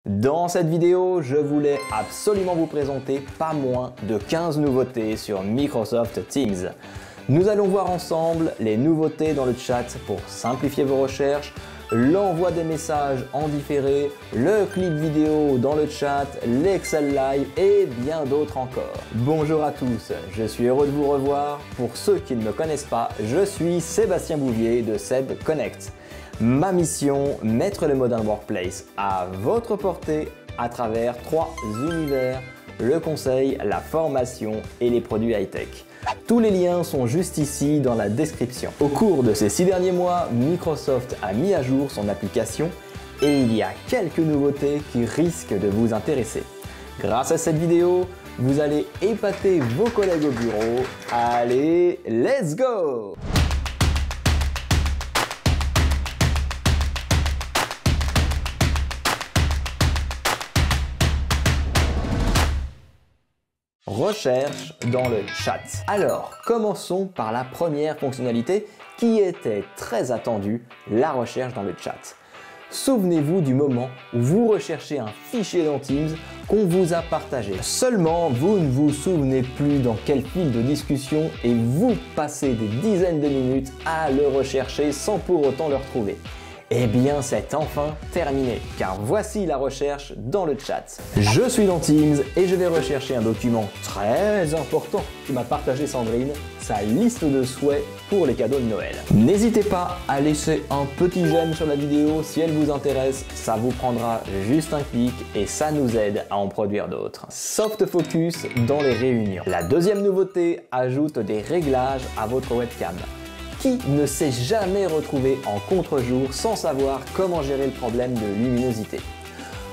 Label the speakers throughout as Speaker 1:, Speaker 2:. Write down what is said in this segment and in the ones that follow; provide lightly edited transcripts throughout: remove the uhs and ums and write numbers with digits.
Speaker 1: Dans cette vidéo, je voulais absolument vous présenter pas moins de 15 nouveautés sur Microsoft Teams. Nous allons voir ensemble les nouveautés dans le chat pour simplifier vos recherches, l'envoi des messages en différé, le clip vidéo dans le chat, l'Excel Live et bien d'autres encore. Bonjour à tous, je suis heureux de vous revoir. Pour ceux qui ne me connaissent pas, je suis Sébastien Bouvier de Seb Connect. Ma mission, mettre le Modern Workplace à votre portée à travers 3 univers, le conseil, la formation et les produits high-tech. Tous les liens sont juste ici dans la description. Au cours de ces 6 derniers mois, Microsoft a mis à jour son application et il y a quelques nouveautés qui risquent de vous intéresser. Grâce à cette vidéo, vous allez épater vos collègues au bureau. Allez, let's go! Recherche dans le chat. Alors, commençons par la première fonctionnalité qui était très attendue, la recherche dans le chat. Souvenez-vous du moment où vous recherchez un fichier dans Teams qu'on vous a partagé. Seulement, vous ne vous souvenez plus dans quel fil de discussion et vous passez des dizaines de minutes à le rechercher sans pour autant le retrouver. Eh bien, c'est enfin terminé, car voici la recherche dans le chat. Je suis dans Teams et je vais rechercher un document très important que m'a partagé Sandrine, sa liste de souhaits pour les cadeaux de Noël. N'hésitez pas à laisser un petit j'aime sur la vidéo si elle vous intéresse, ça vous prendra juste un clic et ça nous aide à en produire d'autres. Soft Focus dans les réunions. La deuxième nouveauté ajoute des réglages à votre webcam. Qui ne s'est jamais retrouvé en contre-jour sans savoir comment gérer le problème de luminosité?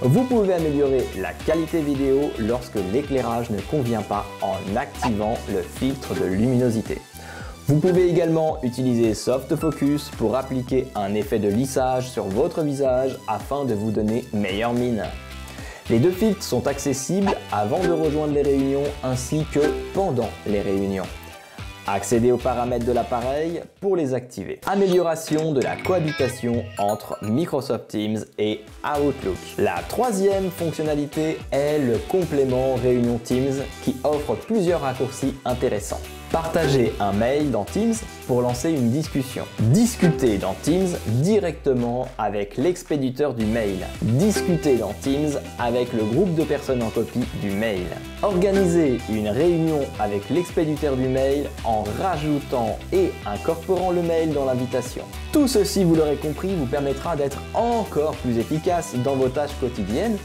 Speaker 1: Vous pouvez améliorer la qualité vidéo lorsque l'éclairage ne convient pas en activant le filtre de luminosité. Vous pouvez également utiliser Soft Focus pour appliquer un effet de lissage sur votre visage afin de vous donner meilleure mine. Les deux filtres sont accessibles avant de rejoindre les réunions ainsi que pendant les réunions. Accédez aux paramètres de l'appareil pour les activer. Amélioration de la cohabitation entre Microsoft Teams et Outlook. La troisième fonctionnalité est le complément Réunion Teams qui offre plusieurs raccourcis intéressants. Partagez un mail dans Teams pour lancer une discussion. Discutez dans Teams directement avec l'expéditeur du mail. Discutez dans Teams avec le groupe de personnes en copie du mail. Organisez une réunion avec l'expéditeur du mail en rajoutant et incorporant le mail dans l'invitation. Tout ceci, vous l'aurez compris, vous permettra d'être encore plus efficace dans vos tâches quotidiennes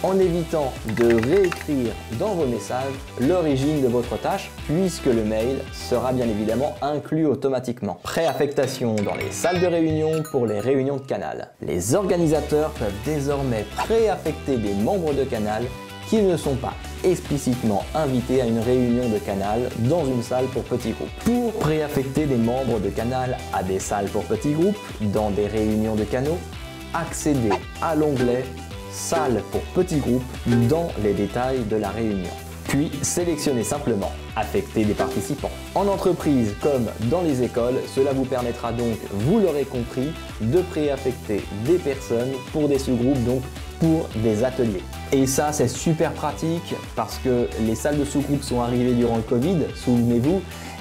Speaker 1: en évitant de réécrire dans vos messages l'origine de votre tâche puisque le mail sera bien évidemment inclus automatiquement. Préaffectation dans les salles de réunion pour les réunions de canal. Les organisateurs peuvent désormais préaffecter des membres de canal qui ne sont pas explicitement invités à une réunion de canal dans une salle pour petits groupes. Pour préaffecter des membres de canal à des salles pour petits groupes dans des réunions de canaux, accédez à l'onglet Salle pour petits groupes dans les détails de la réunion. Puis sélectionnez simplement affecter des participants. En entreprise comme dans les écoles, cela vous permettra donc, vous l'aurez compris, de préaffecter des personnes pour des sous-groupes, donc pour des ateliers. Et ça, c'est super pratique parce que les salles de sous-groupes sont arrivées durant le Covid, souvenez-vous,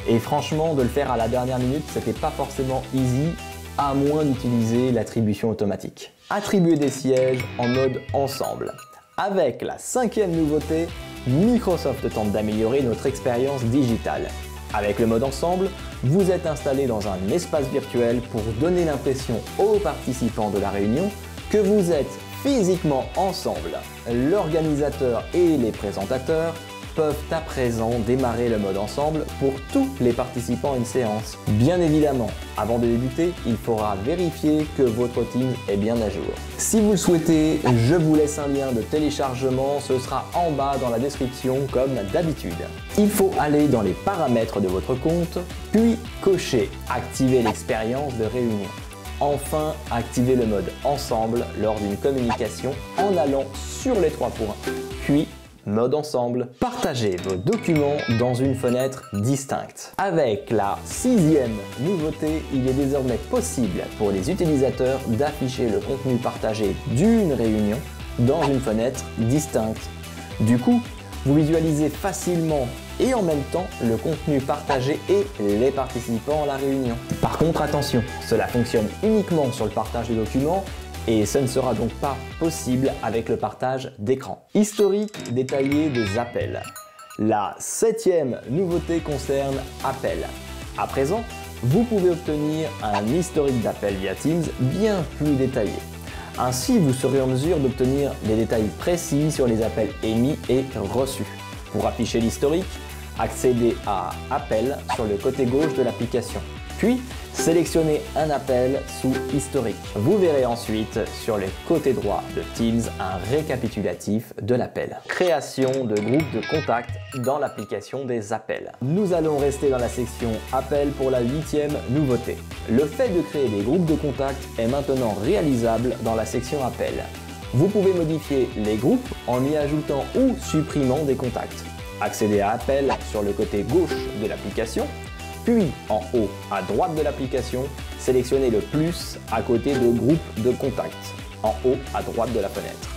Speaker 1: et franchement, de le faire à la dernière minute, c'était pas forcément easy, à moins d'utiliser l'attribution automatique. Attribuer des sièges en mode ensemble. Avec la cinquième nouveauté, Microsoft tente d'améliorer notre expérience digitale. Avec le mode ensemble, vous êtes installé dans un espace virtuel pour donner l'impression aux participants de la réunion que vous êtes physiquement ensemble. L'organisateur et les présentateurs peuvent à présent démarrer le mode ensemble pour tous les participants à une séance. Bien évidemment, avant de débuter, il faudra vérifier que votre Teams est bien à jour. Si vous le souhaitez, je vous laisse un lien de téléchargement, ce sera en bas dans la description comme d'habitude. Il faut aller dans les paramètres de votre compte, puis cocher « Activer l'expérience de réunion ». Enfin, activez le mode ensemble lors d'une communication en allant sur les 3 points, puis mode ensemble. Partagez vos documents dans une fenêtre distincte. Avec la 6e nouveauté, il est désormais possible pour les utilisateurs d'afficher le contenu partagé d'une réunion dans une fenêtre distincte. Du coup, vous visualisez facilement et en même temps le contenu partagé et les participants à la réunion. Par contre, attention, cela fonctionne uniquement sur le partage de documents et ce ne sera donc pas possible avec le partage d'écran. Historique détaillé des appels. La 7e nouveauté concerne Appel. À présent, vous pouvez obtenir un historique d'appels via Teams bien plus détaillé. Ainsi, vous serez en mesure d'obtenir des détails précis sur les appels émis et reçus. Pour afficher l'historique, accédez à Appel sur le côté gauche de l'application. Puis, sélectionnez un appel sous Historique. Vous verrez ensuite sur le côté droit de Teams un récapitulatif de l'appel. Création de groupes de contact dans l'application des appels. Nous allons rester dans la section Appel pour la 8e nouveauté. Le fait de créer des groupes de contact est maintenant réalisable dans la section Appel. Vous pouvez modifier les groupes en y ajoutant ou supprimant des contacts. Accédez à Appel sur le côté gauche de l'application. Puis, en haut à droite de l'application, sélectionnez le plus à côté de Groupe de contact, en haut à droite de la fenêtre.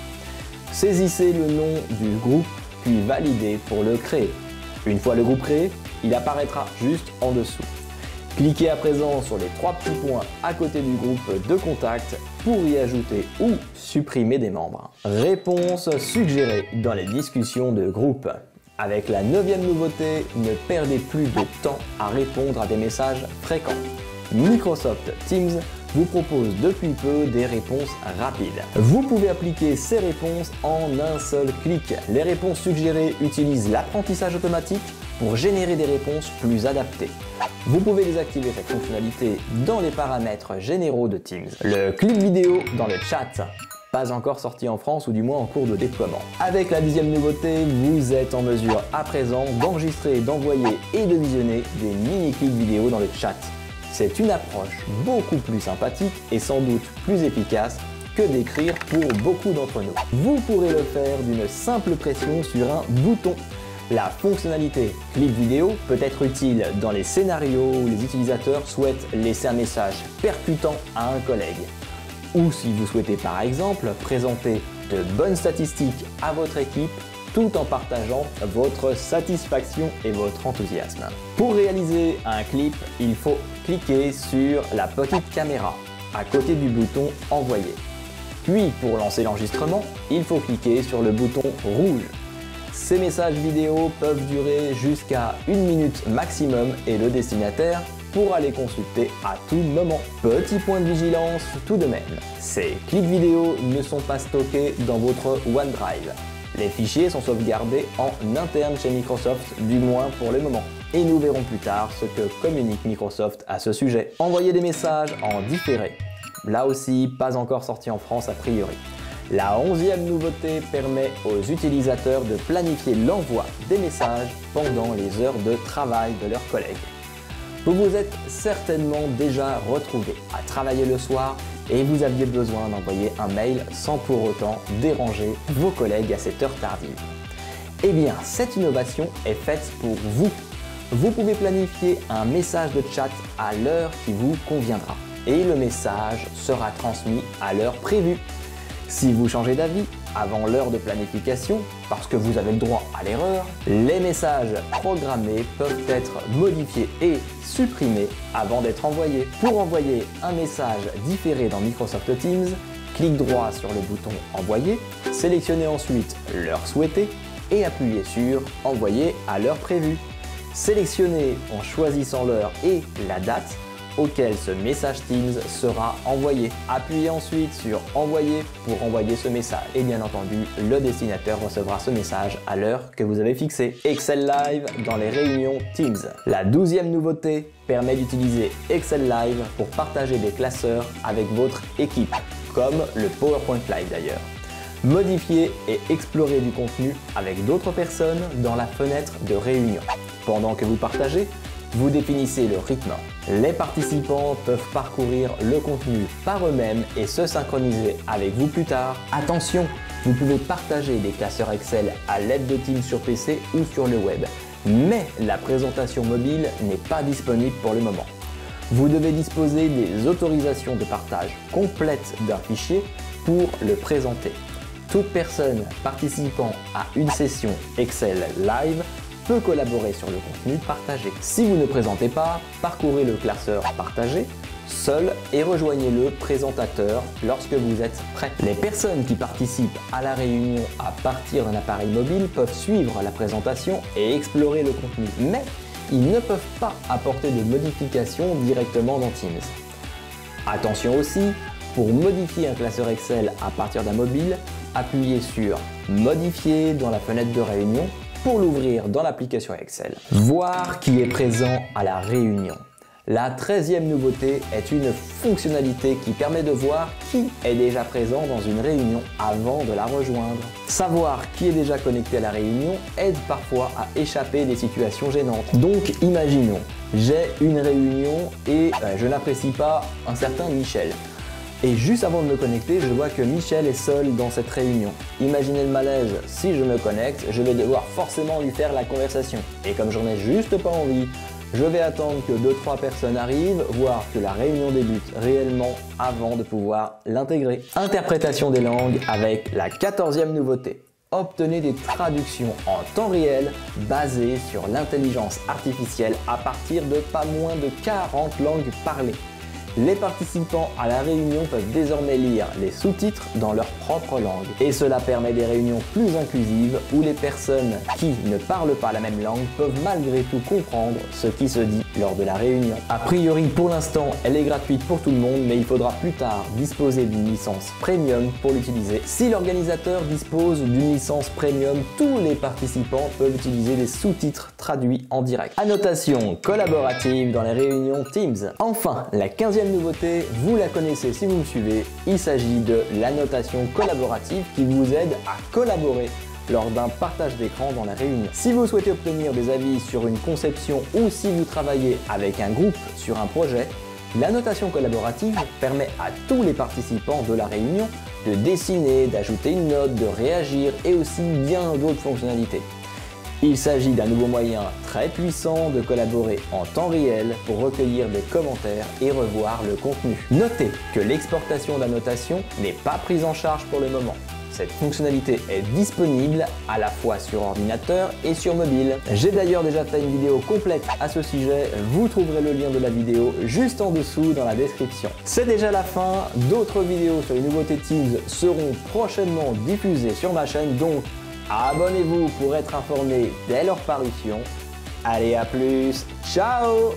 Speaker 1: Saisissez le nom du groupe, puis validez pour le créer. Une fois le groupe créé, il apparaîtra juste en dessous. Cliquez à présent sur les 3 petits points à côté du groupe de contact pour y ajouter ou supprimer des membres. Réponse suggérée dans les discussions de groupe. Avec la 9e nouveauté, ne perdez plus de temps à répondre à des messages fréquents. Microsoft Teams vous propose depuis peu des réponses rapides. Vous pouvez appliquer ces réponses en un seul clic. Les réponses suggérées utilisent l'apprentissage automatique pour générer des réponses plus adaptées. Vous pouvez désactiver cette fonctionnalité dans les paramètres généraux de Teams. Le clip vidéo dans le chat. Pas encore sorti en France ou du moins en cours de déploiement. Avec la 10e nouveauté, vous êtes en mesure à présent d'enregistrer, d'envoyer et de visionner des mini-clips vidéo dans le chat. C'est une approche beaucoup plus sympathique et sans doute plus efficace que d'écrire pour beaucoup d'entre nous. Vous pourrez le faire d'une simple pression sur un bouton. La fonctionnalité clip vidéo peut être utile dans les scénarios où les utilisateurs souhaitent laisser un message percutant à un collègue. Ou si vous souhaitez par exemple présenter de bonnes statistiques à votre équipe tout en partageant votre satisfaction et votre enthousiasme. Pour réaliser un clip, il faut cliquer sur la petite caméra à côté du bouton Envoyer. Puis pour lancer l'enregistrement, il faut cliquer sur le bouton rouge. Ces messages vidéo peuvent durer jusqu'à 1 minute maximum et le destinataire pourra les consulter à tout moment. Petit point de vigilance tout de même, ces clips vidéo ne sont pas stockés dans votre OneDrive. Les fichiers sont sauvegardés en interne chez Microsoft, du moins pour le moment. Et nous verrons plus tard ce que communique Microsoft à ce sujet. Envoyer des messages en différé. Là aussi, pas encore sorti en France a priori. La 11e nouveauté permet aux utilisateurs de planifier l'envoi des messages pendant les heures de travail de leurs collègues. Vous vous êtes certainement déjà retrouvé à travailler le soir et vous aviez besoin d'envoyer un mail sans pour autant déranger vos collègues à cette heure tardive. Eh bien, cette innovation est faite pour vous. Vous pouvez planifier un message de chat à l'heure qui vous conviendra et le message sera transmis à l'heure prévue. Si vous changez d'avis avant l'heure de planification, parce que vous avez le droit à l'erreur, les messages programmés peuvent être modifiés et supprimés avant d'être envoyés. Pour envoyer un message différé dans Microsoft Teams, clique droit sur le bouton Envoyer, sélectionnez ensuite l'heure souhaitée et appuyez sur Envoyer à l'heure prévue. Sélectionnez en choisissant l'heure et la date auquel ce message Teams sera envoyé. Appuyez ensuite sur Envoyer pour envoyer ce message. Et bien entendu, le destinataire recevra ce message à l'heure que vous avez fixée. Excel Live dans les réunions Teams. La 12e nouveauté permet d'utiliser Excel Live pour partager des classeurs avec votre équipe, comme le PowerPoint Live d'ailleurs. Modifier et explorer du contenu avec d'autres personnes dans la fenêtre de réunion. Pendant que vous partagez, vous définissez le rythme. Les participants peuvent parcourir le contenu par eux-mêmes et se synchroniser avec vous plus tard. Attention, vous pouvez partager des classeurs Excel à l'aide de Teams sur PC ou sur le web, mais la présentation mobile n'est pas disponible pour le moment. Vous devez disposer des autorisations de partage complètes d'un fichier pour le présenter. Toute personne participant à une session Excel Live peut collaborer sur le contenu partagé. Si vous ne présentez pas, parcourez le classeur partagé seul et rejoignez le présentateur lorsque vous êtes prêt. Les personnes qui participent à la réunion à partir d'un appareil mobile peuvent suivre la présentation et explorer le contenu, mais ils ne peuvent pas apporter de modifications directement dans Teams. Attention aussi, pour modifier un classeur Excel à partir d'un mobile, appuyez sur « Modifier » dans la fenêtre de réunion pour l'ouvrir dans l'application Excel. Voir qui est présent à la réunion. La 13e nouveauté est une fonctionnalité qui permet de voir qui est déjà présent dans une réunion avant de la rejoindre. Savoir qui est déjà connecté à la réunion aide parfois à échapper des situations gênantes. Donc imaginons, j'ai une réunion et je n'apprécie pas un certain Michel. Et juste avant de me connecter, je vois que Michel est seul dans cette réunion. Imaginez le malaise, si je me connecte, je vais devoir forcément lui faire la conversation. Et comme j'en ai juste pas envie, je vais attendre que 2-3 personnes arrivent, voire que la réunion débute réellement avant de pouvoir l'intégrer. Interprétation des langues avec la 14e nouveauté. Obtenez des traductions en temps réel basées sur l'intelligence artificielle à partir de pas moins de 40 langues parlées. Les participants à la réunion peuvent désormais lire les sous-titres dans leur propre langue. Et cela permet des réunions plus inclusives où les personnes qui ne parlent pas la même langue peuvent malgré tout comprendre ce qui se dit lors de la réunion. A priori, pour l'instant, elle est gratuite pour tout le monde, mais il faudra plus tard disposer d'une licence premium pour l'utiliser. Si l'organisateur dispose d'une licence premium, tous les participants peuvent utiliser des sous-titres traduits en direct. Annotation collaborative dans les réunions Teams. Enfin, la 15e nouveauté, vous la connaissez si vous me suivez, il s'agit de l'annotation collaborative qui vous aide à collaborer lors d'un partage d'écran dans la réunion. Si vous souhaitez obtenir des avis sur une conception ou si vous travaillez avec un groupe sur un projet, l'annotation collaborative permet à tous les participants de la réunion de dessiner, d'ajouter une note, de réagir et aussi bien d'autres fonctionnalités. Il s'agit d'un nouveau moyen très puissant de collaborer en temps réel pour recueillir des commentaires et revoir le contenu. Notez que l'exportation d'annotation n'est pas prise en charge pour le moment. Cette fonctionnalité est disponible à la fois sur ordinateur et sur mobile. J'ai d'ailleurs déjà fait une vidéo complète à ce sujet, vous trouverez le lien de la vidéo juste en dessous dans la description. C'est déjà la fin, d'autres vidéos sur les nouveautés Teams seront prochainement diffusées sur ma chaîne, donc abonnez-vous pour être informé dès leur parution. Allez, à plus, ciao!